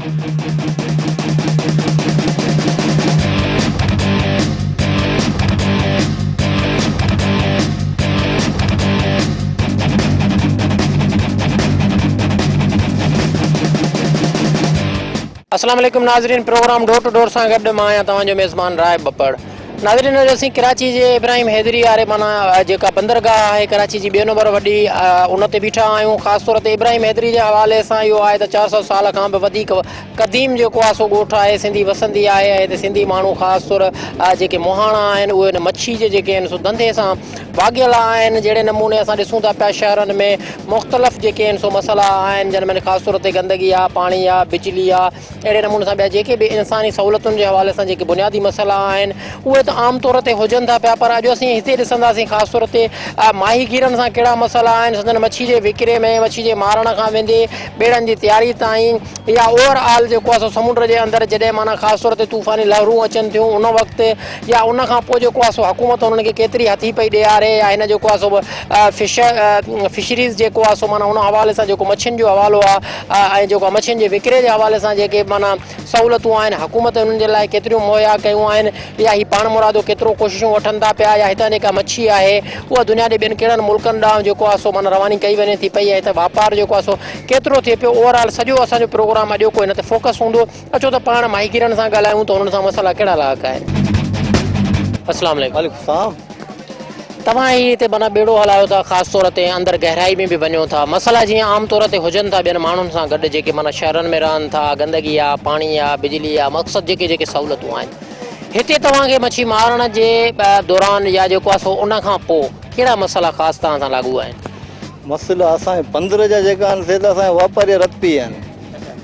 अस्सलाम वालेकुम नाज़रीन, प्रोग्राम डोर टू डोर सां गॾु मां आहियां तव्हांजो मेज़बान राय बपड़। नाज़रीन, असीं कराची जे इब्राहिम हैदरी वारे माना जेका बंदरगाह आहे कराची जी 2 नंबर वॾी, उन ते बीठा आहियूं। ख़ासि तौर ते इब्राहिम हैदरी जे हवाले सां इहो आहे त 400 साल खां बि वधीक क़दीम जेको आहे सो ॻोठ आहे, सिंधी वसंदी आहे। ऐं हिते सिंधी माण्हू ख़ासि तौर जेके मोहाणा आहिनि उहे मच्छी जे जेके आहिनि सो धंधे सां वाॻियल आहिनि। जहिड़े नमूने असां ॾिसूं था पिया शहरनि में मुख़्तलिफ़ जेके आहिनि सो मसइला आहिनि, जिन में ख़ासि तौर ते गंदगी आहे, पाणी आहे, बिजली आहे। अहिड़े नमूने सां ॿिया जेके बि इंसानी सहूलियतुनि जे हवाले सां जेके बुनियादी मसइला आहिनि उहे त आम तौर ते हुजनि था पिया। पर अॼु असीं हिते ॾिसंदासीं ख़ासि तौर ते माहीगीरनि सां कहिड़ा मसइला आहिनि, सदन मच्छी जे विकिरे में, मच्छी जे मारण खां वेंदे ॿेड़नि जी तयारी ताईं, या ओवरऑल जेको आहे सो समुंड जे अंदरि जॾहिं माना ख़ासि तौर ते तूफ़ानी लहरूं अचनि थियूं उन वक़्तु, या उन खां पोइ जेको आहे सो हुकूमत उन्हनि खे केतिरी हथी पई ॾियारे, या हिन जेको आहे सो फिशरीज़ जेको आहे सो माना उन हवाले सां जेको मच्छियुनि जो हवालो आहे, ऐं जेको मच्छियुनि जे विकिरे जे हवाले सां जेके माना सहूलियतूं आहिनि हुकूमत उन्हनि जे लाइ केतिरियूं मुहैया कयूं आहिनि, या ही पाण मुरादो केतिरो कोशिशूं वठनि था पिया, या हितां जेका मच्छी आहे उहा दुनिया जे ॿियनि कहिड़नि मुल्कनि ॾांहुं जेको आहे सो माना रवानी कई वञे थी पई, ऐं हिते वापारु जेको आहे सो केतिरो थिए पियो। ओवरऑल सॼो असांजो प्रोग्राम अॼु को हिन ते फोकस हूंदो। अचो त पाण माहीगीरनि सां ॻाल्हायूं त उन्हनि सां मसइला कहिड़ा लाइक़ु आहिनि। अस्सलाम वालेकुम। तव्हां ही हिते माना ॿेड़ो हलायो था, ख़ासि तौर ते अंदरि गहराई में बि वञो था। मसइला जीअं आम तौर ते हुजनि था ॿियनि माण्हुनि सां गॾु जेके माना शहरनि में रहनि था, गंदगी आहे, पाणी आहे, बिजली आहे, मक़सदु जेके जेके सहूलियतूं आहिनि, हिते तव्हांखे मच्छी मारण जे दौरान या जेको आहे सो उन खां पोइ कहिड़ा मसइला ख़ासि तव्हां सां लागू आहिनि? मसइला असांजे पंदर जा जेका आहिनि से त असांजे वापारी रतपी आहिनि।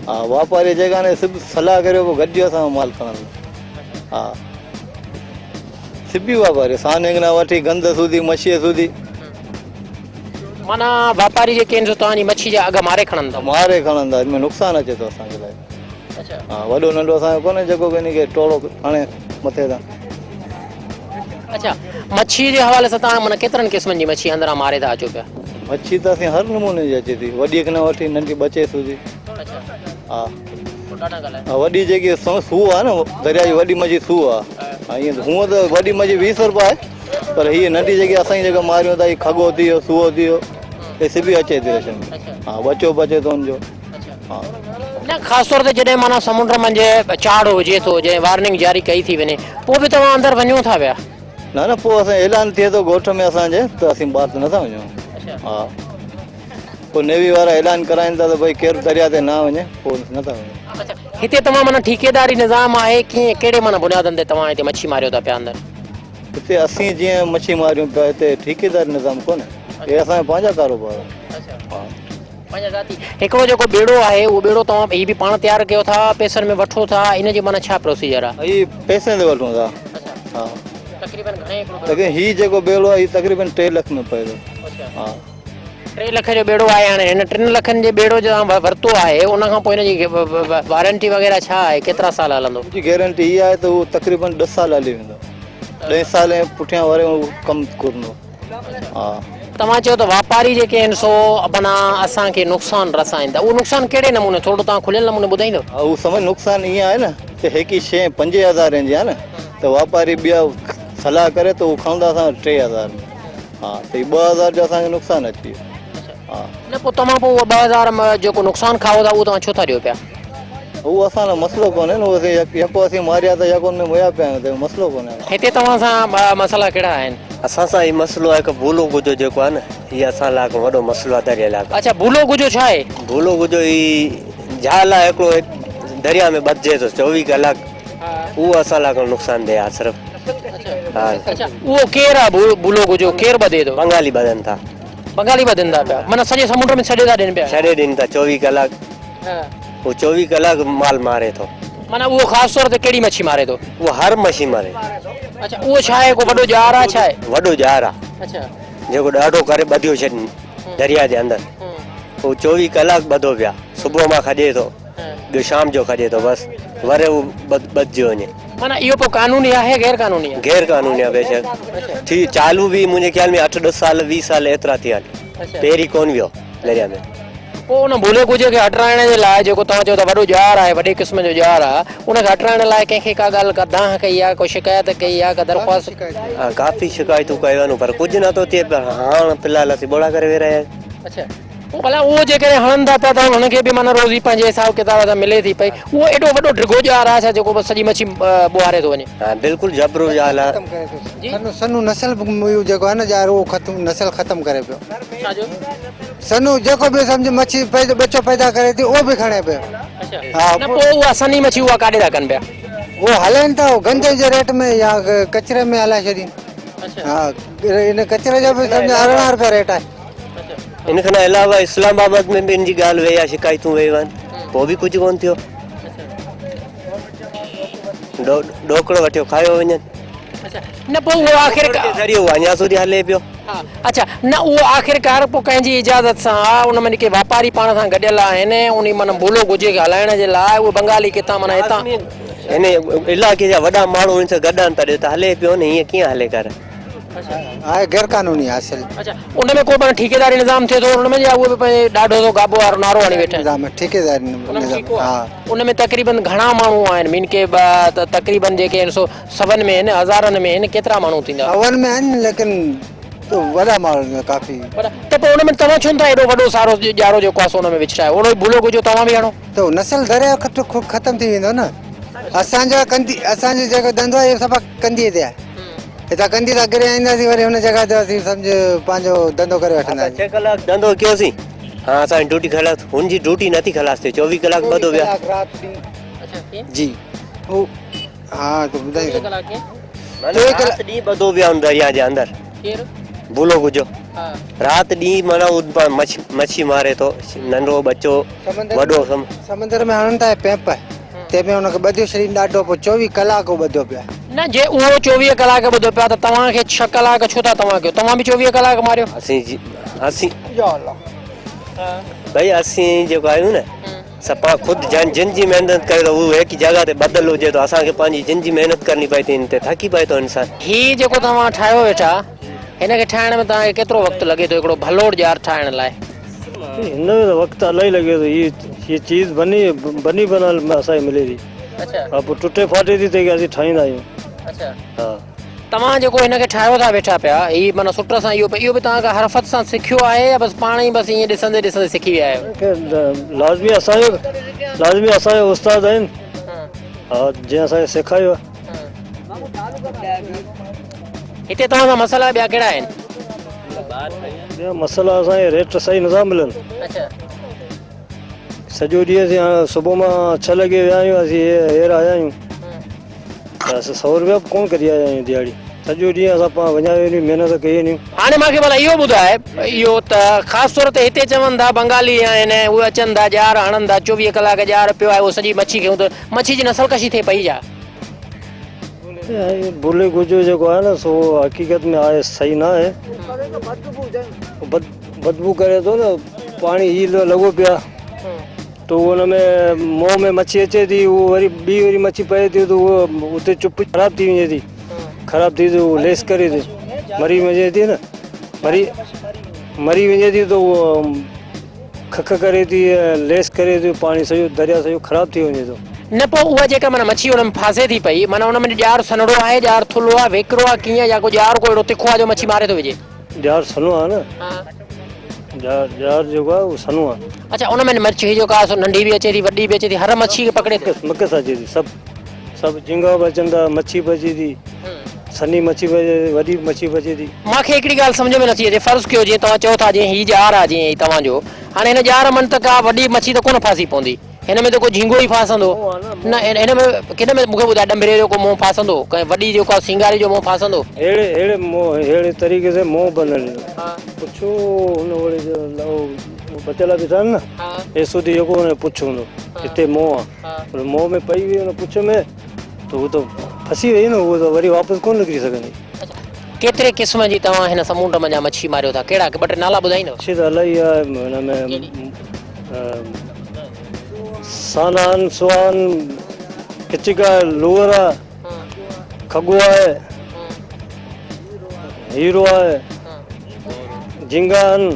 हा, वापारी जेका आहिनि सिर्फ़ु सलाह करे पोइ गॾिजी असां माल खणंदा। हा, सिबी वापारी सानेगना वठी गंद सूधी मच्छीअ सूधी माना वापारी जेके आहिनि सो तव्हांजी मच्छी जा अघ मारे खणंदा? मारे खणंदा, हिन में नुक़सानु अचे थो असांजे लाइ। हा, वॾो नंढो असांजो कोन्हे जेको कंहिं खे टोड़ो हाणे मथे तां। अच्छा, मच्छी जे हवाले सां तव्हां माना केतिरनि क़िस्मनि जी मच्छी अंदरां मारे था अचो पिया? मच्छी त असीं हर नमूने जी अचे थी, वॾी खां वठी नंढी बचे सूधी। हा, वॾी जेकी सूह आहे न, दरिया जी वॾी मच्छी सूह आहे। ईअं हूअं त वॾी मच्छी 20 रुपया आहे, पर हीअ नंढी जेकी असां जेका मारियूं था, खगो थी वियो, सूहो थी वियो, हे सिबी अचे थी रश में। हा, बचो बचे थो हुनजो। हा, न ख़ासि तौर ते जॾहिं माना समुंड मंझि चाड़ हुजे थो, जंहिं वार्निंग जारी कई थी वञे, पोइ बि तव्हां अंदरि वञो था पिया? न न, पोइ असां ऐलान थिए थो ॻोठ में असांजे, त असीं ॿाहिरि त नथा वञूं। हा, पोइ नेवी वारा ऐलान कराइनि था त भई केरु दरिया ते न वञे, पोइ नथा वञूं। हिते तव्हां माना ठेकेदारी निज़ाम आहे, कीअं कहिड़े माना बुनियादनि ते तव्हां हिते मच्छी मारियो था पिया अंदरि? हिते असीं जीअं मच्छी मारियूं पिया, हिते ठेकेदारी निज़ाम कोन्हे, हे असांजा पंहिंजा कारोबार आहिनि। हिकिड़ो जेको ॿेड़ो आहे उहो ॿेड़ो तव्हां हीअ बि पाण तयारु कयो था, पैसनि में वठो था, इन जो माना छा प्रोसीजर आहे? हीअ पैसे ते वठूं था। हा, तक़रीबन हीअ जेको ॿेड़ो आहे तक़रीबन 3 लख में पए थो। हा, 3 लख जो ॿेड़ो आहे। हाणे हिन 3 लखनि जे ॿेड़ो जो तव्हां वरितो आहे, उन खां पोइ हिनजी वारंटी वग़ैरह छा आहे, केतिरा साल हलंदो? जी गारंटी इहा आहे त उहो तक़रीबन 10 साल हली वेंदो, 10 साल ऐं पुठियां वरी उहो कमु कंदो। हा, तव्हां चयो त वापारी जेके आहिनि सो माना असांखे नुक़सानु रसाईंदा, उहो नुक़सानु कहिड़े नमूने, थोरो तव्हां खुलियल नमूने ॿुधाईंदो? हा, उहो समझ नुक़सानु ईअं आहे न त हिकु शइ 5000 जी आहे न, त वापारी ॿिया सलाह करे त उहो खणंदा असां 3000 में। हा, त 2000 जो असांखे नुक़सानु अची वियो। हा, न पोइ तव्हां पोइ 2000 में जेको नुक़सानु खाओ था उहो तव्हां छो था ॾियो पिया? उहो असांजो मसइलो कोन्हे न, उहो यको असीं मारिया त यको में मुया पिया आहियूं, त मसइलो कोन्हे। हिते तव्हां सां मसइला कहिड़ा आहिनि? असां सां हीउ मसइलो आहे कि भूलो गुजो जेको आहे न, हीअ असां लाइ वॾो मसइलो आहे दरिया लाइ। अच्छा, भूलो गुजो छा आहे? भूलो गुजो ही झाल आहे हिकिड़ो, दरिया में बधिजे थो 24 कलाक, उहो असां लाइ नुक़सानदेह आहे सिर्फ़ु। हा, उहो केरु आहे भूलो गुजो, केरु ॿधे थो? बंगाली ॿधनि था। बंगाली ॿधनि था पिया, माना सॼे समुंड में छॾे था ॾियनि पिया? छॾे ॾियनि था 24 कलाक, उहो 24 कलाक माल मारे थो। माना उहो ख़ासि तौर ते कहिड़ी मच्छी मारे थो? उहो हर मच्छी मारे। अच्छा, उहो छा आहे, को वॾो जार आहे छा आहे? वॾो जार आहे। अच्छा, जेको ॾाढो करे ॿधियो छॾनि दरिया जे अंदरि, उहो 24 कलाक ॿधो पिया, सुबुह मां खॼे थो, ॿियो शाम जो खॼे थो, बसि वरी उहो ॿधिजी वञे। माना इहो पोइ कानूनी आहे गैर कानूनी आहे? गैर कानूनी आहे बेशक। थी चालू बि मुंहिंजे ख्याल में 8-10 साल 20 साल एतिरा थिया, पहिरीं कोन वियो दरिया में। पोइ उन भुले कुझु खे हटाइण जे लाइ जेको तव्हां चओ था वॾो जार आहे वॾे क़िस्म जो जार आहे उनखे हटाइण लाइ कंहिंखे का ॻाल्हि का दांह कई आहे को शिकायत कई आहे का दरख़्वास्त काफ़ी शिकायतूं कयूं आहिनि पर कुझु नथो थिए पियो हाणे फ़िलहाल असीं ॿोड़ा करे वेही रहिया आहियूं अच्छा पोइ भला उहो जेकॾहिं हणनि था पिया त हुनखे बि माना रोज़ी पंहिंजे हिसाब किताब सां मिले थी पई उहो एॾो वॾो ढिघो जार आहे छा जेको बसि सॼी मच्छी ॿुहारे थो वञे हा बिल्कुलु जबरो ज़ाल आहे सन्नू नस्ल जेको आहे न जार उहो ख़तमु नस्ल ख़तमु करे पियो छाजो सन्नू जेको बि सम्झ मच्छी बच्चो पैदा करे थी उहो बि खणे पियो हा न पोइ उहा सनी मच्छी उहा काॾे था कनि पिया उहो हलनि था गंदे जे रेट में या कचरे में हलाए छॾीनि हा इन कचरे जो बि सम्झ 18 रुपया रेट आहे इन खां अलावा इस्लामाबाद में बि इन जी ॻाल्हि वई आहे शिकायतूं वयूं आहिनि पोइ बि कुझु कोन थियो ॾोकड़ो वठियो खायो वञनि न पोइ उहो आख़िरकार ज़रियो अञा સુધી हले पियो अच्छा न उहो आख़िरकार पोइ कंहिंजी इजाज़त सां उन में के वापारी पाण सां गॾियल आहिनि उन माना भुलो गुजे खे हलाइण जे लाइ उहे बंगाली किथां माना हितां हिन इलाइक़े जा वॾा माण्हू हिन सां गॾु आहिनि तॾहिं त हले पियो न हीअं कीअं हले कर आहे गैर कानूनी हासिल अच्छा उन में को ठेकेदारी निज़ाम थिए थो उन में या उहे बि पंहिंजे ॾाढो सो गाबो वारो नारो हणी वेठा निज़ाम ठेकेदारी निज़ाम हा उन में तक़रीबन घणा माण्हू आहिनि मीन के तक़रीबन जेके आहिनि सो सभनि में आहिनि हज़ारनि में आहिनि केतिरा माण्हू थींदा अवन में आहिनि लेकिन वॾा माण्हू काफ़ी त पोइ उन में तव्हां छो था एॾो वॾो सारो ॼारो जेको आहे सो उन में विछायो ओड़ो भुलो गुजो तव्हां बि हणो त नस्ल दरिया ख़तमु थी वेंदो न असांजो जेको धंधो आहे सभु कंदीअ ते आहे हितां कंदी था गिरे ईंदासीं वरी हुन जॻह ते असीं सम्झ पंहिंजो धंधो करे वठंदासीं 6 कलाक धंधो कयोसीं हा असांजी ड्यूटी ख़लास हुनजी ड्यूटी नथी ख़लास थिए 24 कलाक ॿधो विया जी हा त ॿुधाई रात ॾींहुं ॿधो विया आहिनि दरिया जे अंदरि भुलो गुजो राति ॾींहुं माना मच्छी मारे थो नंढो बच्चो वॾो समुंद्र में हणनि था पैंप तंहिंमें हुनखे ॿधियो छॾीनि ॾाढो पोइ 24 कलाक ॿधियो पिया न जे उहो 24 कलाक ॿधो पिया त तव्हांखे 6 कलाक छो था तव्हां कयो तव्हां बि 24 कलाक मारियो असीं भई असीं जेको आहियूं न सभु ख़ुदि जिन जी महिनत करे थो उहो हिकु जॻह ते बदल हुजे त असांखे पंहिंजी जिन जी महिनत करणी पए थी हिन ते थकी पए थो इंसानु हीउ जेको तव्हां ठाहियो वेठा हिनखे ठाहिण में तव्हांखे केतिरो वक़्तु लॻे थो हिकिड़ो भलोड़ जार ठाहिण लाइ हिन में त वक़्तु इलाही लॻे थो हीअ चीज़ बनी बनल असांखे मिले थी हा पोइ टुटे फाटे थी त असीं ठाहींदा आहियूं हा तव्हां जेको हिनखे ठाहियो था वेठा पिया हीअ माना सुठ सां इहो बि तव्हां हरफत सां सिखियो आहे या बसि पाण ई बसि ईअं ॾिसंदे ॾिसंदे सिखी विया आहियो लाज़मी असांजे उस्ताद आहिनि हा जंहिं असांखे सेखारियो आहे हिते तव्हांजा मसाला ॿिया कहिड़ा आहिनि ॿिया मसाला असांखे रेट सही नथा मिलनि सॼो ॾींहुं असीं हाणे सुबुह मां 6 लॻे विया आहियूं असीं हेर आया आहियूं त असां 100 रुपया बि कोन कढी आया आहियूं दिहाड़ी सॼो ॾींहुं असां पाण वञा महिनत कई आहिनि हाणे मूंखे भला इहो ॿुधाए इहो त ख़ासि तौर ते हिते चवनि था बंगाली आहिनि उहे अचनि था जार हणनि था 24 कलाक जार पियो आहे उहो सॼी मच्छी कयूं त मच्छी जी नसल कशी थिए पई जा भुले गुजो जेको आहे न सो हक़ीक़त में आहे सही न आहे बदबू करे थो न पाणी हीअ लॻो पिया त हुन में मुंहं में मच्छी अचे थी उहो वरी मच्छी पए थी त उहो उते चुप ख़राबु थी वञे थी ख़राबु थी उहो लेस करे थी मरी वञे थी न मरी वञे थी त उहो खख करे थी लेस करे थी पाणी सॼो दरिया सॼो ख़राबु थी वञे थो न पोइ उहा जेका माना मच्छी हुन में फासे थी पई माना हुन में जार सनड़ो आहे जार थुल्हो आहे वेकिरो आहे कीअं या को जार को अहिड़ो तिखो आहे जो मच्छी मारे थो विझे जार सनो आहे न जार जेको आहे उहो सनो आहे अच्छा उन में मच्छी जेका आहे सो नंढी बि अचे थी वॾी बि अचे थी हर मच्छी खे पकड़े मकस अचे थी सभु झिंगा बि अचनि था मच्छी बि अचे थी सनी मच्छी बि अचे वॾी मच्छी बि अचे थी मूंखे हिकिड़ी ॻाल्हि सम्झ में नथी अचे फ़र्ज़ु कयो जीअं तव्हां चओ था जीअं हीअ जार आहे जीअं तव्हांजो हाणे हिन जार मन त का वॾी मच्छी त कोन फासी पवंदी हिन में त को झींगो ई फासंदो न हिन में किन में मूंखे ॿुधाए डंबरे जो को मुंहुं फासंदो कंहिं वॾी जेको आहे सिंगारी जो मुंहुं फासंदो अहिड़े तरीक़े से मुंहुं बनल पुछो हुन ओड़े जो बचियला बीठा आहिनि न एसो थी जेको हुन पुछ हूंदो हिते मुंहुं आहे मुंहुं में पई वई हुन पुछ में त उहो त फसी वई न उहो त वरी वापसि कोन निकिरी सघंदी केतिरे क़िस्म जी तव्हां हिन समुंड में मच्छी मारियो था कहिड़ा 2 नाला ॿुधाईंदव मच्छी त इलाही आहे हिन में सानान सुहान किचिका लोअर आहे खगो आहे हीरो आहे झिंगा आहिनि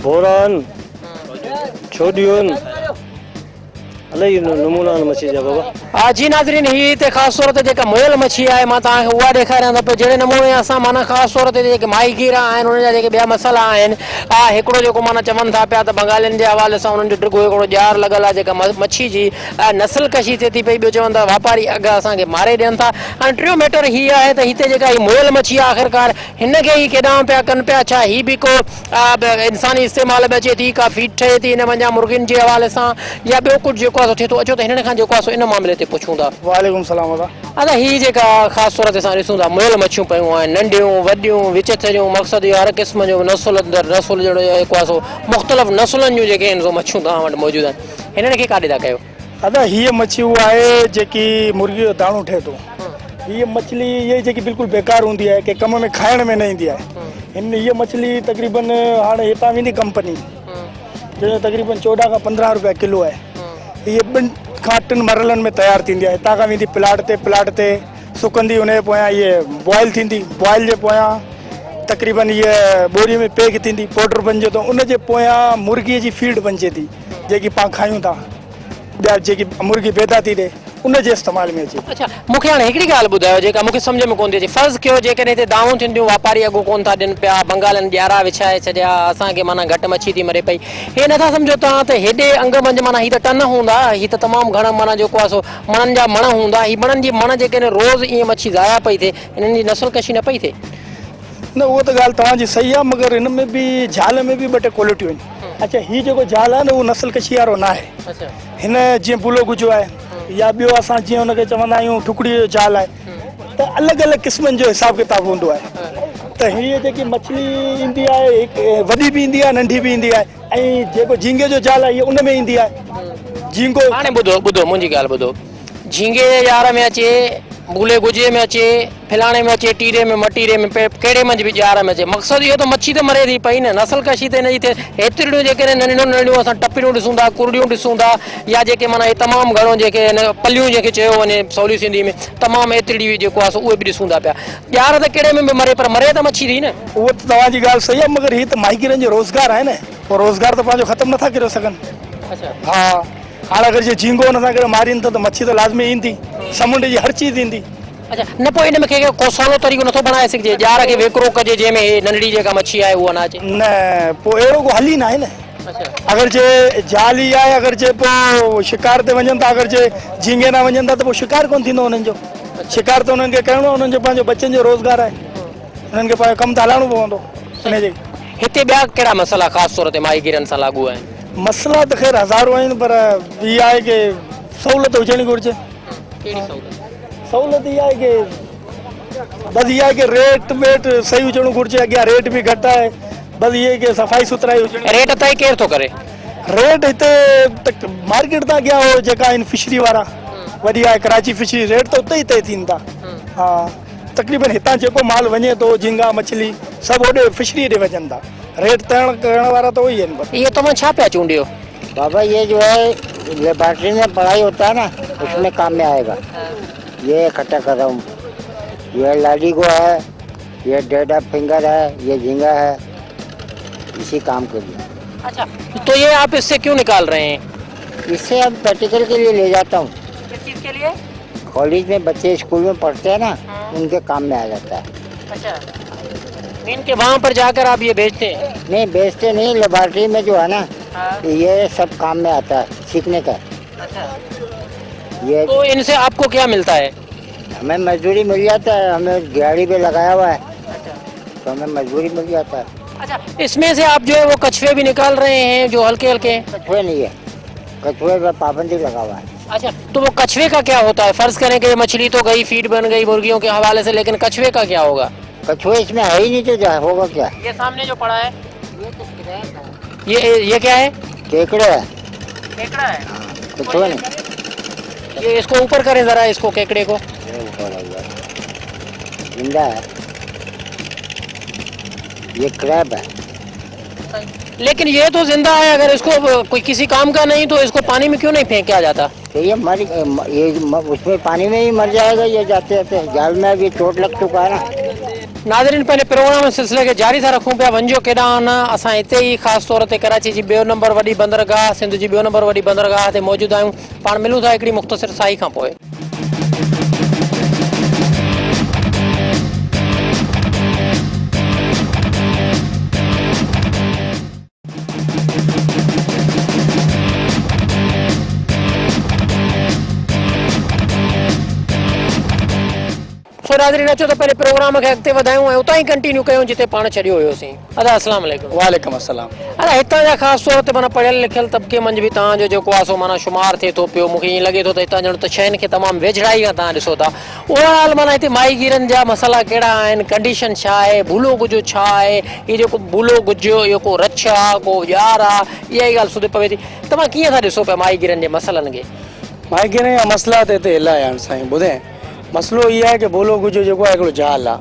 भोरा आहिनि छोड़ियो अलाई नमूना मछी जा बाबा। हा जी नाज़रीन, ही हिते ख़ासि तौर ते जेका मुयल मच्छी आहे मां तव्हांखे उहा ॾेखारियां थो पियो। जहिड़े नमूने असां माना ख़ासि तौर ते जेके माही गिरा आहिनि उन्हनि जा जेके ॿिया मसाला आहिनि, हा हिकिड़ो जेको माना चवनि था पिया त बंगालियुनि जे हवाले सां उन्हनि जो डिघो हिकिड़ो ॼार लॻल आहे जेका मच्छी जी नस्ल कशी थिए थी पई। ॿियो चवनि था वापारी अघु असांखे मारे ॾियनि था। हाणे टियों मैटर हीअ आहे त हिते जेका हीअ मुयल मच्छी आहे आख़िरकार हिनखे ई केॾांहुं पिया कनि पिया, छा ही बि को इंसानी इस्तेमाल में अचे थी, का फीड ठहे थी इन वञा मुर्गियुनि जे हवाले सां, या ॿियो कुझु जेको आहे थिए थो। अचो त हिननि खां जेको आहे इन मामले ते पुछूं था। वालेकुम सलाम। अच्छा, ही जेका ख़ासि तौर ते असां ॾिसूं था मुयल मच्छियूं पियूं आहिनि, नंढियूं वॾियूं विच जूं, मक़सदु इहो हर क़िस्म जो नसुल नसुल जहिड़ो जेको आहे सो मुख़्तलिफ़ नसुलनि जूं जेके आहिनि सो मच्छियूं तव्हां वटि मौजूदु आहिनि, हिननि खे काॾे था कयो? दादा हीअ मच्छी उहा आहे जेकी मुर्गी जो दाणो ठहे थो। हीअ मछली इहा जेकी बिल्कुलु बेकार हूंदी आहे कि कम में खाइण में न ईंदी आहे। हिन हीअ मछली तक़रीबन हाणे हितां वेंदी कंपनी जो तक़रीबन 14 खां 15 रुपया किलो आहे। हीअ 2 खां 3 मरहलनि में तयारु थींदी आहे। हितां खां वेंदी प्लाट ते सुकंदी, उनजे पोयां इहे बॉइल थींदी, बॉइल जे पोयां तक़रीबन इहा बोरी में पैक थींदी, पाउडर बणिजे थो, उनजे पोयां मुर्गीअ जी फीड बणिजे थी जेकी पाण खायूं था, ॿिया जेकी मुर्गी पैदा थी ॾे उनजे इस्तेमाल में अचे। अच्छा, मूंखे हाणे हिकिड़ी ॻाल्हि ॿुधायो जेका मूंखे सम्झ में कोन थी अचे। फ़र्ज़ु कयो जेकॾहिं हिते दावूं थींदियूं, वापारी अॻो कोन था ॾियनि पिया, बंगालनि ॼारा विछाए छॾिया, असांखे माना घटि मच्छी थी मरे पई, हे नथा सम्झो तव्हां त हेॾे अंग मंझि माना ही त टन हूंदा, ही त तमामु घणा माना जेको आहे सो मणनि जा मण हूंदा, ही मणनि जी मण जेके आहिनि रोज़ ईअं मच्छी ज़ाया पई थिए, हिननि जी नसुल कशी न पई थिए? न, उहो त ॻाल्हि तव्हांजी सही आहे, मगर हिन में बि झाल में बि 2 टे क्वालिटियूं आहिनि। अच्छा, हीअ जेको झाल आहे न उहो नस्ल कशी वारो न आहे। हिन जीअं बुलो गुजो आहे या ॿियो असां जीअं हुनखे चवंदा आहियूं ठुकड़ी जो झाल आहे, त अलॻि अलॻि क़िस्मनि जो हिसाब किताब हूंदो आहे। त हीअ जेकी मछली ईंदी आहे वॾी बि ईंदी आहे, नंढी बि ईंदी आहे, ऐं जेको झींगे जो झाल आहे इहो उन में ईंदी आहे। झींगो हाणे ॿुधो मुंहिंजी ॻाल्हि ॿुधो, झींगे जे ॼार में अचे, बुले गुजे में अचे, फिलाणे में अचे, टीरे में, मटीरे में, कहिड़े मंझि बि ॼार में अचे, मक़सदु इहो त मच्छी त मरे थी पई न, नस्ल कशी त हिनजी थिए। हेतिरियूं जेके नंढियूं नंढियूं असां टपिरियूं ॾिसूं था, कुरड़ियूं ॾिसूं था, या जेके माना हे तमामु घणो जेके पलियूं जेके चयो वञे सवली सिंधी में, तमामु एतिरी जेको आहे उहे बि ॾिसूं था पिया। ॼार त कहिड़े में बि मरे, पर मरे त मच्छी थी न। उहो त तव्हांजी ॻाल्हि सही आहे, मगर हीअ त माहिगिरनि जो रोज़गार आहे न, पोइ रोज़गार त पंहिंजो ख़तमु नथा करे सघनि। हा, हाणे अगरि जे झींगो नथा करे मारीनि त मच्छी त लाज़मी ईंदी, समुंड जी हर चीज़ ईंदी। अच्छा, न पोइ हिन में कंहिंखे को सवलो तरीक़ो नथो बणाए सघिजे, ॼार खे वेकिरो कजे जंहिंमें नंढड़ी जेका मच्छी आहे उहा न अचे? न, पोइ अहिड़ो को हल ई न आहे न। अगरि जे जाल ई आहे, अगरि जे पोइ शिकार ते वञनि था, अगरि जे झींगे न वञनि था त पोइ शिकार कोन थींदो हुननि जो। शिकार त हुननि खे करिणो आहे, हुननि जो पंहिंजो बचनि जो रोज़गार आहे, हुननि खे पंहिंजो कमु त हलाइणो पवंदो। हिनजे हिते ॿिया कहिड़ा मसइला ख़ासि तौर ते माहीगिरनि सां लागू आहिनि? मसइला त ख़ैर हज़ारों आहिनि, पर इहा आहे की सहूलियत हुजणी घुरिजे। कहिड़ी सहूलियत? सहूलियत इहा आहे की बसि इहा आहे की रेट वेट सही हुजणो घुरिजे, अॻियां रेट बि घटि आहे, बसि इहे की सफ़ाई सुथराई हुजणी। रेट तय केरु थो करे? रेट हिते मार्केट तां अॻियां हो जेका आहिनि फिशरी वारा, वॾी आहे कराची फिशरी, रेट त उते ई तय थीनि था। हा, तक़रीबन हितां जेको माल वञे थो, झींगा मछली सभु होॾे फिशरी ॾे वञनि था, रेट तय करण वारा त उहे ई आहिनि। इहो तव्हां छा पिया चूंडियो? बाबा ये जो है लेबोरेटरी में पढ़ाई होता है ना, उसमें काम में आएगा। ये इकट्ठा कर रहा हूँ, ये लाडीगो है, ये डेडा फिंगर है, ये झींगा है, इसी काम के लिए। अच्छा, तो ये आप इससे क्यों निकाल रहे हैं? इससे अब प्रैक्टिकल के लिए ले जाता हूँ। किस चीज़ के लिए? कॉलेज में बच्चे स्कूल में पढ़ते हैं ना, उनके काम में आ जाता है। अच्छा, इनके वहाँ पर जाकर आप ये बेचते हैं? नहीं बेचते नहीं, लेबोरेटरी में जो है ना, ये सब काम में आता है सीखने का। अच्छा, ये तो इनसे आपको क्या मिलता है? हमें मजदूरी मिल जाता है, हमें दिहाड़ी पे लगाया हुआ है, तो हमें मजदूरी मिल जाता है। अच्छा, इसमें से आप जो है वो कछुए भी निकाल रहे हैं जो हल्के हल्के हैं? कछुए नहीं है, कछुए पर पाबंदी लगा हुआ है। अच्छा, तो वो कछुए का क्या होता है? फर्ज करें कि मछली तो गई, फीड बन गई मुर्गियों के हवाले से, लेकिन कछुए का क्या होगा? कछुए इसमें है ही नहीं, तो क्या होगा? क्या ये सामने जो पड़ा है ये क्या है? केकड़े है, केकड़ा है। कछुए नहीं। ये इसको ऊपर करें जरा, इसको केकड़े को। जिंदा है, ये क्रैब है। लेकिन ये तो जिंदा है, अगर इसको कोई किसी काम का नहीं तो इसको पानी में क्यों नहीं फेंका जाता? तो ये उसमें पानी में ही मर जाएगा ये जाते जाते। जाल में अभी चोट लग चुका है ना। नाज़रीन पंहिंजे प्रोग्राम सिलसिले खे जारी था रखूं पिया। वञो केॾांहुं न, असां हिते ई ख़ासि तौर ते कराची जी 2 नंबर वॾी बंदरगाह, सिंध जी 2 नंबर वॾी बंदरगाह ते मौजूदु आहियूं। पाण मिलूं था हिकिड़ी मुख़्तसिर साई खां पोइ। सो नाज़रीन अचो त पंहिंजे प्रोग्राम खे अॻिते वधायूं ऐं उतां ई कंटिन्यू कयूं जिते पाण छॾियो हुयोसीं। अदा अस्सलाम वालेकुम। वालेकुम अस्सलाम। अरे हितां जा ख़ासि तौर ते माना पढ़ियल लिखियल तबिके मंझि बि तव्हांजो जेको आहे सो माना शुमार थिए थो पियो। मूंखे ईअं लॻे थो त हितां ॼण त शयुनि खे तमामु वेझड़ाई खां तव्हां ॾिसो था। ओवरऑल माना हिते माहीगीरनि जा मसाला कहिड़ा आहिनि, कंडीशन छा आहे, भूलो गुजो छा आहे, इहो जेको भूलो गुजो इहो को रछ आहे, को यार आहे, इहा ई ॻाल्हि सुधी पवे थी। तव्हां कीअं था ॾिसो पिया माहीगीरनि जे मसइलनि खे? माहीगीरनि जा मसइला त हिते इलाही आहिनि साईं। ॿुधे मसइलो इहो आहे की भूलो गुजो जेको आहे हिकिड़ो जाल आहे।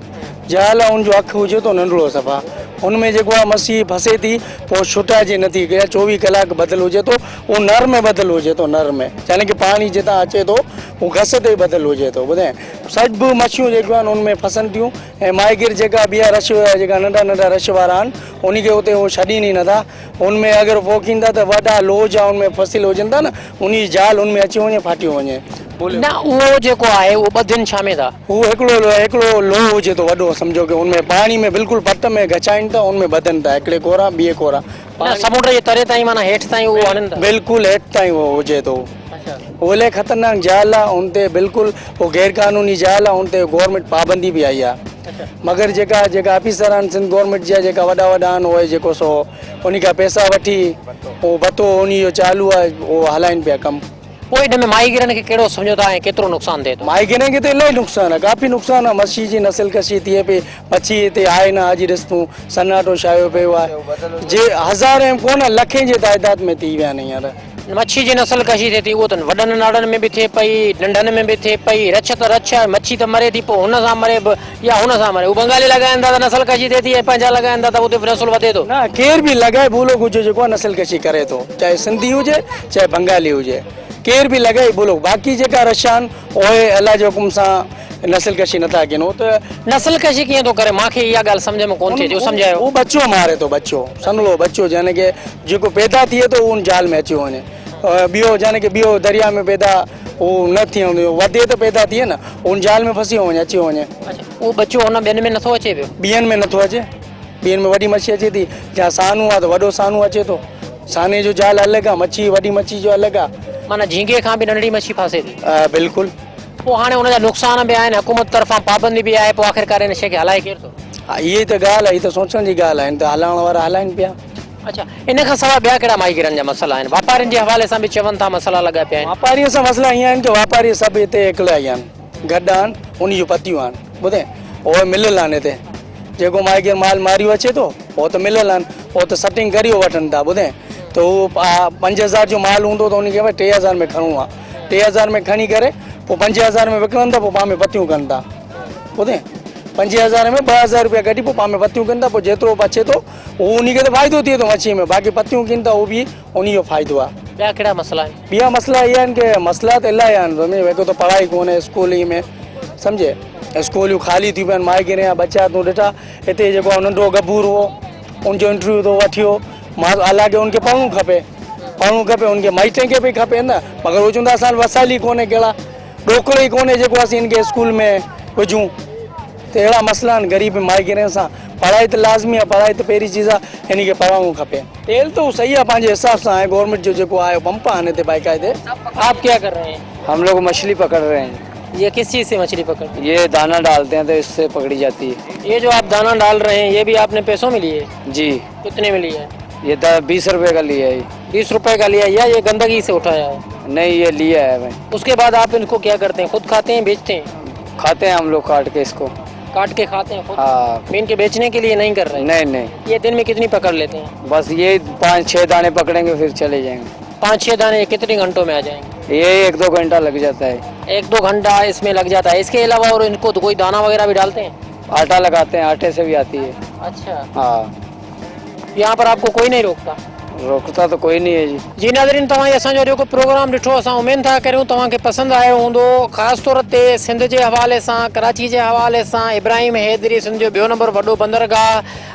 जाल आहे, उनजो अखि हुजे थो नंढिड़ो सफ़ा, उनमें जेको आहे मसी फसे थी, पोइ छुटाइजे नथी। 24 कलाक बदल हुजे थो, उहो नर में बदल हुजे थो, नर में यानी की पाणी जितां अचे थो उहो घस ते बदल हुजे थो। ॿुधाए सभु मच्छियूं जेके आहिनि उनमें फसनि थियूं ऐं माहीगीर जेका ॿिया रश जेका नंढा नंढा रश वारा आहिनि उनखे उते उहो छॾीनि ई नथा। उनमें अगरि पोखींदा त वॾा लोज आहे उनमें फसियल हुजनि था न, उन जाल उनमें अची वञे, फाटी वञे। न उहो जेको आहे उहो ॿधियुनि छा में था? उहो हिकिड़ो लोह हुजे थो वॾो, सम्झो की उनमें पाणी में बिल्कुलु पट में गचाइनि था, उनमें बधनि था, हिकिड़े कोरा ॿिए कोरा। समुंड जे तरे ताईं माना हेठि ताईं उहो आणनि था? बिल्कुलु हेठि ताईं उहो हुजे थो। उहो इलाही ख़तरनाक जाल आहे, उन ते बिल्कुलु उहो गैर कानूनी जाल आहे, उन ते गवर्नमेंट पाबंदी बि आई आहे। मगर जेका ऑफिसर आहिनि सिंध गवर्नमेंट जा जेका वॾा आहिनि उहे जेको सो उन खां पैसा वठी उहो बतो उन जो चालू आहे, उहो हलाइनि पिया कमु। पोइ हिन में माहीगीरनि खे कहिड़ो सम्झो था ऐं केतिरो नुक़सानु थिए थो? माहीगीरनि खे त इलाही नुक़सानु आहे, काफ़ी नुक़सानु आहे। मच्छी जी नस्ल कशी थिए पई, मच्छी हिते आहे न, अॼु ॾिस तूं सन्नाटो छायो पियो आहे, जे हज़ार कोन लखें जे ताइदाद में थी विया आहिनि हींअर। मच्छी जी नस्ल कशी थिए थी, उहो त वॾनि नाड़नि में बि थिए पई, नंढनि में बि थिए पई। रछ त रछ आहे, मच्छी त मरे थी, पोइ हुन सां मरे बि या हुन सां मरे। उहो बंगाली लॻाइनि था त नस्ल कशी थिए थी, ऐं पंहिंजा लॻाइनि था त उते नस्ल वधे थो। न केर बि लॻाए भूलो गुजो जेको आहे नस्ल कशी करे थो, चाहे सिंधी हुजे चाहे बंगाली हुजे, केर बि लॻाए भूलो। बाक़ी जेका रश आहिनि उहे अलाह जे हुकुम सां नस्ल कशी नथा कनि। उहो त नस्ल कशी कीअं थो करे? मूंखे इहा ॻाल्हि सम्झ में कोन थी अचे, सम्झायो। उहो बच्चो मारे थो, बच्चो सनलो बच्चो यानी की जेको पैदा थिए थो उन जाल में अची वञे। ॿियो यानी की ॿियो दरिया में पैदा उहो न थियणो, वधे त पैदा थिए न, उन जाल में फसी वञे, अची वञे। उहो बच्चो हुन ॿियनि में नथो अचे पियो? ॿियनि में नथो अचे, ॿियनि में वॾी मच्छी अचे थी, जहाँ सानू आहे त वॾो सानू अचे थो, साने जो जाल अलॻि आहे, मच्छी वॾी मच्छी जो अलॻि आहे। माना झींगे खां बि नंढड़ी मच्छी फासे थी? बिल्कुलु। पोइ हाणे हुनजा नुक़सान बि आहिनि, हुकूमत तरफ़ां पाबंदी बि आहे, पोइ आख़िरकार हिन शइ खे हलाए केरु थो? इहा ई त ॻाल्हि आहे, हीअ त सोचण जी ॻाल्हि आहे, त हलाइण वारा हलाइनि पिया। अच्छा, इन खां सवाइ ॿिया कहिड़ा माहीगीरनि जा मसइला आहिनि? वापारियुनि जे हवाले सां बि चवनि था मसइला लॻा पिया आहिनि। वापारीअ सां मसइला ईअं आहिनि की वापारी सभु हिते हिकिड़ा ई आहिनि, गॾु आहिनि, उन जूं पतियूं आहिनि। ॿुधे उहे मिलियल आहिनि हिते, जेको माहीगीर माल मारियो अचे थो उहो त मिलियल आहिनि, उहो त सटिंग करी वठनि था। ॿुधे त उहो 5000 जो माल हूंदो त उनखे 3000 में खणणो आहे, 3000 में खणी करे पोइ 5000 में विकिणनि था, पोइ पाण में पतियूं कनि था। ॿुधे 5000 में 2000 रुपया कढी पोइ पाण में पतियूं कनि था, पोइ जेतिरो बचे थो उहो उनखे त फ़ाइदो थिए थो मच्छी में, बाक़ी पतियूं किन था उहो बि उन जो फ़ाइदो आहे। ॿिया कहिड़ा मसइला आहिनि? ॿिया मसइला इहे आहिनि की मसइला त इलाही आहिनि, हिकु त पढ़ाई कोन्हे स्कूल ई में, सम्झे स्कूलियूं ख़ाली थी पिया आहिनि। माहीगीर जा बचा तूं ॾिठा हिते जेको नंढो गबूर हो उनजो इंटरव्यू थो वठियो, मां हालांकि उनखे पढ़णु खपे, उनखे माइटनि खे बि खपे न, मगर उहो चवंदा असां वसाइल ई कोन्हे, कहिड़ा ॾोकिलो ई कोन्हे जेको असीं इनखे स्कूल में विझूं। त अहिड़ा मसइला आहिनि गरीब माहीगीरनि सां। पढ़ाई त लाज़मी आहे, पढ़ाई त पहिरीं चीज़ आहे, हिनखे पढ़ाइणो खपे। तेल त उहो सही आहे पंहिंजे हिसाब सां आहे, गवर्नमेंट जो जेको आहे पंप आहिनि हिते बाक़ाइदे। आप क्या कर रहे हैं? हम लोग मछली पकड़ रहे हैं। ये किस चीज़ से मछली पकड़ते हैं? ये दाना डालते हैं तो इससे पकड़ी जाती है। ये जो आप दाना डाल रहे हैं ये भी आपने पैसों में लिए? जी। कितने में लिया है? ये 20 रुपए का लिया है। 20 रुपए का लिया या ये गंदगी से उठाया है? नहीं, ये लिया है भाई। उसके बाद आप इनको क्या करते हैं? खुद खाते हैं, बेचते हैं? खाते हैं हम लोग, काट के इसको। काट के खाते हैं खुद? हाँ। मीन के बेचने के लिए नहीं कर रहे हैं? नहीं। ये दिन में कितनी पकड़ लेते हैं? बस ये 5-6 दाने पकड़ेंगे फिर चले जाएंगे। 5-6 दाने कितने घंटों में आ जाएंगे? ये 1-2 घंटा लग जाता है। 1-2 घंटा इसमें लग जाता है। इसके अलावा और इनको तो कोई दाना वगैरह भी डालते हैं? आटा लगाते हैं, आटे से भी आती है। अच्छा। हाँ। यहाँ पर आपको कोई नहीं रोकता? रोकता तो कोई नहीं है जी। जी नाज़रीन, तव्हां असांजो जेको प्रोग्राम ॾिठो असां उमेद था करियूं तव्हांखे पसंदि आयो हूंदो। ख़ासि तौर ते सिंध जे हवाले सां, कराची जे हवाले सां इब्राहिम हैदरी सिंध जो ॿियो नंबर वॾो बंदरगाह,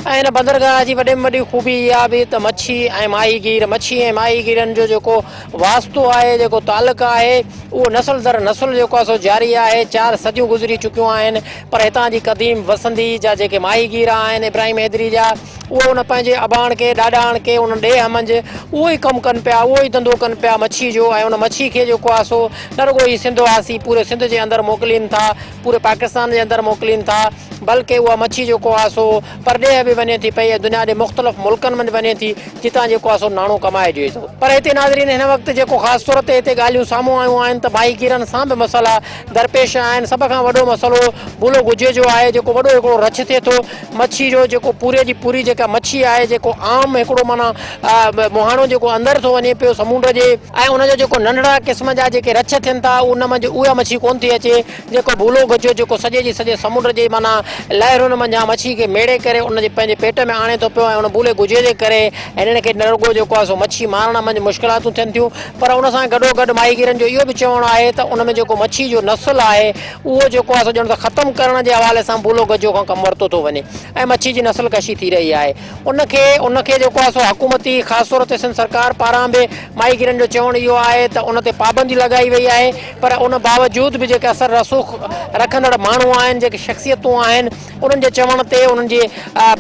ऐं हिन बंदरगाह जी वॾे में वॾी ख़ूबी इहा बि त मच्छी ऐं माहीगीर, मच्छी ऐं माहीगीरनि जो जेको वास्तो आहे, जेको तालुक़ु आहे, उहो नस्ल दर नस्ल जेको आहे सो जारी आहे। 4 सदियूं गुज़री चुकियूं आहिनि, पर हितां जी क़दीम वसंदी जा जेके माहीगीर आहिनि इब्राहिम हैदरी जा, उहे उन पंहिंजे अबाण खे ॾाॾाण खे उन ॾेह मंझि उहो ई कमु कनि पिया, उहो ई धंधो कनि पिया मच्छी जो। ऐं उन मच्छी खे जेको आहे सो न रुगो ई सिंध वासी पूरे सिंध जे अंदरि मोकिलीनि था, पूरे पाकिस्तान जे अंदरि मोकिलीनि था, बल्कि उहा मच्छी जेको आहे सो परॾेह बि वञे थी पई ऐं दुनिया जे मुख़्तलिफ़ मुल्कनि में वञे थी, जितां जेको आहे सो नाणो कमाइजे थो। पर हिते नाज़रीन हिन वक़्तु जेको ख़ासि तौर ते हिते ॻाल्हियूं साम्हूं आयूं आहिनि त माहीगीरनि सां बि मसइला दरपेश आहिनि। सभ खां वॾो मसइलो बुलो गुजे जो आहे, जेको वॾो हिकिड़ो रछ थिए थो मच्छी जो, जेको पूरे जी पूरी जेका मच्छी आहे, जेको आम हिकिड़ो माना मुहाणो जेको अंदरि थो वञे पियो समुंड जे, ऐं उनजा जेको नंढड़ा क़िस्म जा जेके रछ थियनि था उन मंझि उहा मच्छी कोन थी अचे, जेको बुलो गुजो जेको सॼे जी सॼे समुंड जे माना लहरुनि मंझां मच्छी खे मेड़े करे उनजे पंहिंजे पेट में आणे थो पियो। ऐं उन बुले गुजे जे करे हिननि खे न रुगो जेको आहे सो मच्छी मारण मंझि मुश्किलातूं थियनि थियूं, पर उन सां गॾोगॾु माहीगीरनि जो इहो बि चवणु आहे त उन में जेको मच्छी जो नस्ल आहे उहो जेको आहे सो ॼण त ख़तमु करण जे हवाले सां बुलो गजो खां कमु वरितो थो वञे ऐं मच्छी जी नस्ल कशी थी रही आहे। उनखे जेको आहे सो हुकूमती ख़ासि तौर ते सिंध सरकार पारां बि माहीगीरनि जो चवणु इहो आहे त उन ते पाबंदी लॻाई वई आहे, पर उन बावजूद बि जेके असर रसूख़ रखंदड़ माण्हू आहिनि, जेके शख़्सियतूं आहिनि, उन्हनि जे चवण ते, उन्हनि जे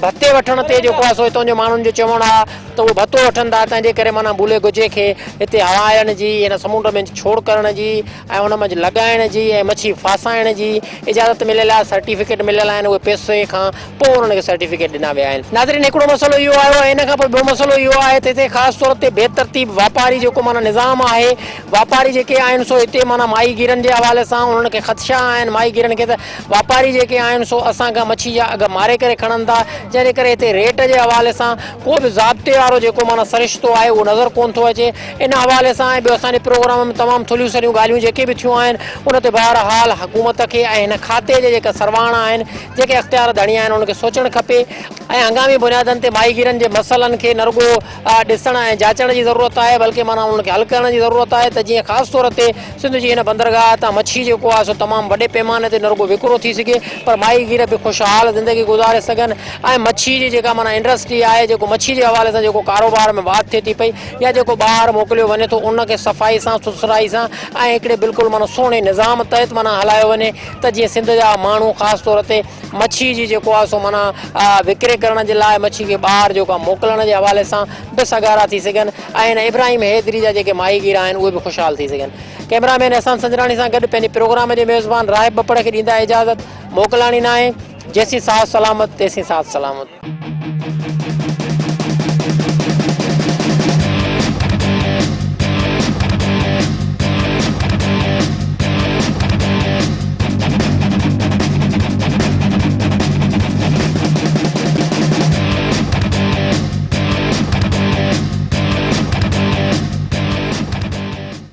भते वठण ते जेको आहे सो हितां जे माण्हुनि जो चवणु आहे त उहे भतो वठनि था, तंहिंजे करे माना बुले गुजे खे हिते हवाइण जी, हिन समुंड में छोड़ करण जी ऐं उन मंझि लॻाइण जी ऐं मच्छी फासाइण जी इजाज़त मिलियल आहे, सर्टिफिकेट मिलियल आहिनि। उहे पैसे खां पोइ उन्हनि खे सर्टिफिकेट ॾिना विया आहिनि। नाज़रीन, हिकिड़ो मसइलो इहो आयो आहे, इन खां पोइ ॿियो मसइलो इहो आहे त हिते ख़ासि तौर ते बेतरतीब वापारी जेको माना निज़ाम आहे, वापारी जेके आहिनि सो हिते माना माहीगीरनि जे हवाले सां उन्हनि खे ख़दशा आहिनि। माहीगीरनि खे त वापारी जेके आहिनि सो असांखां मच्छी जा अघ मारे करे खणनि था, जंहिंजे करे हिते रेट जे हवाले सां को बि ज़ाब्ते वारो जेको माना सरिश्तो आहे उहो नज़र कोन थो अचे। इन हवाले सां ऐं ॿियो असांजे प्रोग्राम में तमामु थुलियूं सरियूं ॻाल्हियूं जेके बि थियूं आहिनि उन ते बहरहाल हुकूमत खे ऐं हिन खाते जे जेका सरवाणा आहिनि, जेके अख़्तियार धणी आहिनि, उनखे सोचणु खपे ऐं हंगामी बुनियादनि ते माहीगीरनि जे मसइलनि खे न रुगो ॾिसण ऐं जाचण जी ज़रूरत आहे, बल्कि माना उनखे हल करण जी ज़रूरत आहे त जीअं ख़ासि तौर ते सिंध जी हिन बंदरगाह तां मच्छी जेको आहे सो तमामु वॾे पैमाने ते न रुगो विकिरो थी सघे, पर माहीगीर बि ख़ुशहाल ज़िंदगी गुज़ारे सघनि। ऐं मच्छी जी जेका माना इंडस्ट्री आहे, जेको मच्छी जे हवाले सां जेको कारोबार में वाध थिए थी पई, या जेको ॿाहिरि मोकिलियो वञे थो उनखे सफ़ाई सां, सुथराई सां ऐं हिकिड़े बिल्कुलु माना सुहिणे निज़ाम तहत माना हलायो वञे, त जीअं सिंध जा माण्हू ख़ासि तौर ते मच्छी जी जेको आहे सो माना विकिरे करण जे लाइ मच्छी खे ॿाहिरि जेको आहे मोकिलण जे हवाले सां बि सगारा थी सघनि, ऐं हिन इब्राहिम हैदरी जा जेके माहीगीर आहिनि उहे बि ख़ुशहाल थी सघनि। कैमरामैन अहसान संजराणी सां गॾु पंहिंजे प्रोग्राम जे मेज़बान राहिब बपड़ खे ॾींदा इजाज़त, मोकिलाणी न आहे। जैसी साथ सलामत तैसी साथ सलामत।